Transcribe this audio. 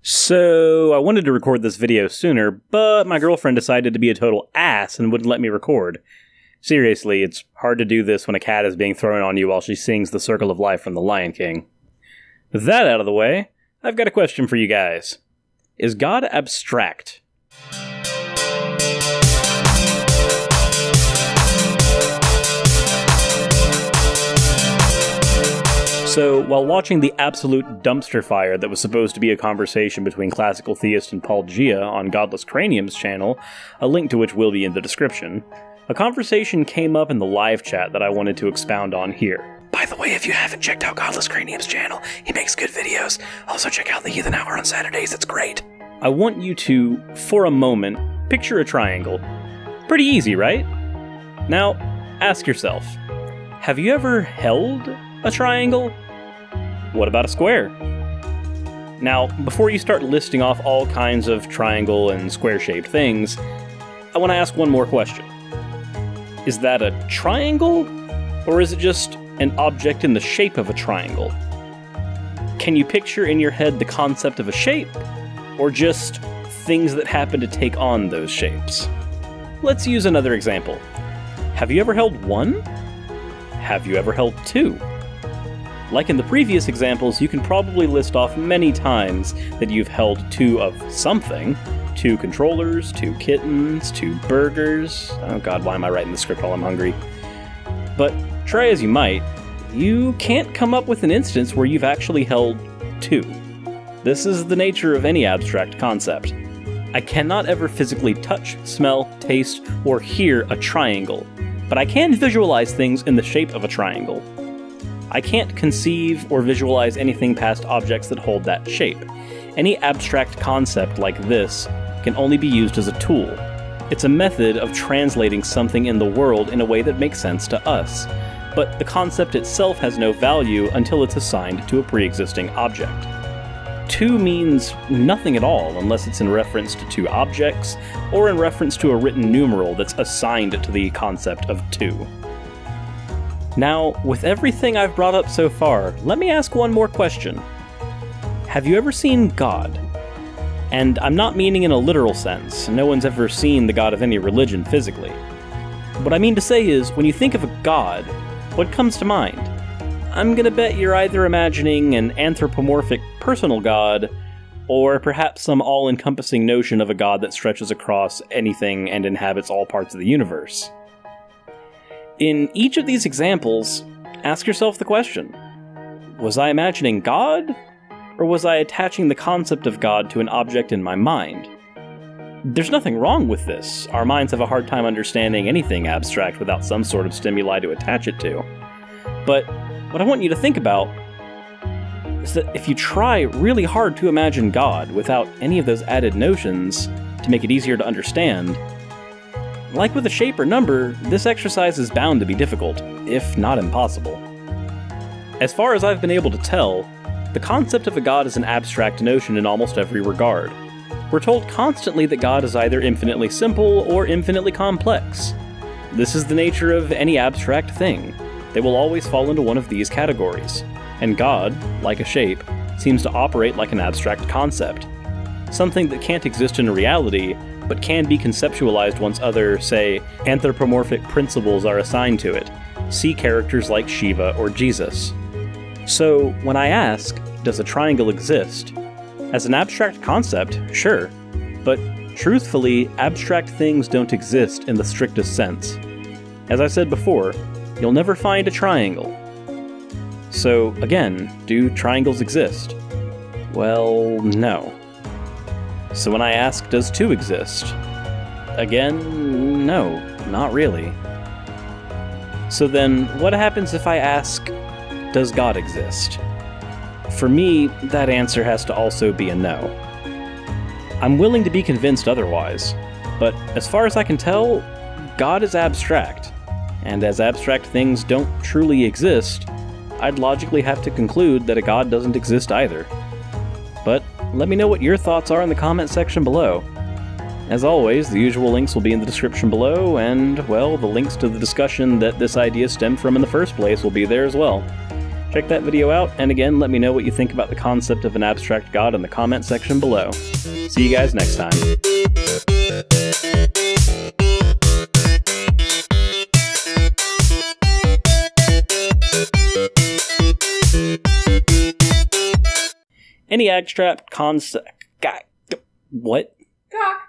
So, I wanted to record this video sooner, but my girlfriend decided to be a total ass and wouldn't let me record. Seriously, it's hard to do this when a cat is being thrown on you while she sings The Circle of Life from The Lion King. With that out of the way, I've got a question for you guys. Is God abstract? So, while watching the absolute dumpster fire that was supposed to be a conversation between classical theist and Paul Gia on Godless Cranium's channel, a link to which will be in the description, a conversation came up in the live chat that I wanted to expound on here. By the way, if you haven't checked out Godless Cranium's channel, he makes good videos. Also check out the Heathen Hour on Saturdays, it's great. I want you to, for a moment, picture a triangle. Pretty easy, right? Now, ask yourself, have you ever held a triangle? What about a square? Now, before you start listing off all kinds of triangle and square-shaped things, I want to ask one more question. Is that a triangle, or is it just an object in the shape of a triangle? Can you picture in your head the concept of a shape, or just things that happen to take on those shapes? Let's use another example. Have you ever held one? Have you ever held two? Like in the previous examples, you can probably list off many times that you've held two of something. 2 controllers, 2 kittens, 2 burgers. Oh god, why am I writing the script while I'm hungry? But try as you might, you can't come up with an instance where you've actually held 2. This is the nature of any abstract concept. I cannot ever physically touch, smell, taste, or hear a triangle, but I can visualize things in the shape of a triangle. I can't conceive or visualize anything past objects that hold that shape. Any abstract concept like this can only be used as a tool. It's a method of translating something in the world in a way that makes sense to us, but the concept itself has no value until it's assigned to a pre-existing object. 2 means nothing at all unless it's in reference to 2 objects, or in reference to a written numeral that's assigned to the concept of 2. Now, with everything I've brought up so far, let me ask one more question. Have you ever seen God? And I'm not meaning in a literal sense. No one's ever seen the god of any religion physically. What I mean to say is, when you think of a god, what comes to mind? I'm gonna bet you're either imagining an anthropomorphic personal god, or perhaps some all-encompassing notion of a god that stretches across anything and inhabits all parts of the universe. In each of these examples, ask yourself the question, was I imagining God, or was I attaching the concept of God to an object in my mind? There's nothing wrong with this. Our minds have a hard time understanding anything abstract without some sort of stimuli to attach it to. But what I want you to think about is that if you try really hard to imagine God without any of those added notions to make it easier to understand, like with a shape or number, this exercise is bound to be difficult, if not impossible. As far as I've been able to tell, the concept of a god is an abstract notion in almost every regard. We're told constantly that God is either infinitely simple or infinitely complex. This is the nature of any abstract thing. They will always fall into one of these categories. And God, like a shape, seems to operate like an abstract concept. Something that can't exist in reality, but can be conceptualized once other, say, anthropomorphic principles are assigned to it. See characters like Shiva or Jesus. So, when I ask, does a triangle exist? As an abstract concept, sure. But truthfully, abstract things don't exist in the strictest sense. As I said before, you'll never find a triangle. So, again, do triangles exist? Well, no. So when I ask, does 2 exist? Again, no, not really. So then, what happens if I ask, does God exist? For me, that answer has to also be a no. I'm willing to be convinced otherwise, but as far as I can tell, God is abstract, and as abstract things don't truly exist, I'd logically have to conclude that a God doesn't exist either. But let me know what your thoughts are in the comment section below. As always, the usual links will be in the description below, and, well, the links to the discussion that this idea stemmed from in the first place will be there as well. Check Check that video out, and again, let me know what you think about the concept of an abstract god in the comment section below. See you guys next time. Any abstract concept... What? Cock.